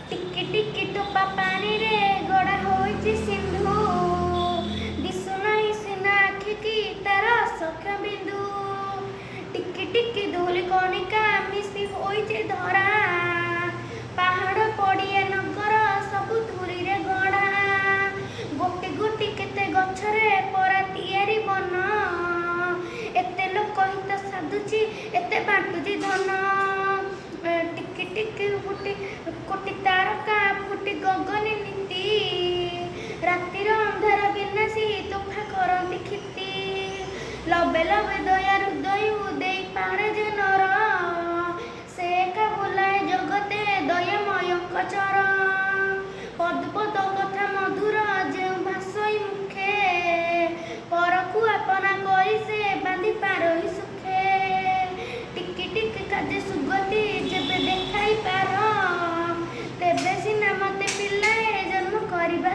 टिकी टिकी टोपा पानी रे गड़ा होइछि सिंधु दिसु नहीं सिना आखिकी तार सख्य बिंदु टिकी टिकी धूली कणिका मिसी होइछि धरा पहाड़ पड़िया नगर सबु धूरी रे गढ़ा गोटी गोटी केते गछरे परा तियारी बन एते लोक हित साधुची एते बांटुची धन टिकी टिकी फुटी कोटी तारका फुटी गगने नीति रातिर अंधार विनाशी तोफा करती खिति लबे लबे दया हृदय देई पारे जे नर से एका बुलाए जगते दयामय चर पद पद कथा मधुर जे भाषई मुखे परकु अपना करी से बांधी पारही सुखे टिकी टिकी काजे सुगति जेबे देखाई पार तेबे सिना मते पिलाए जन्म करिबा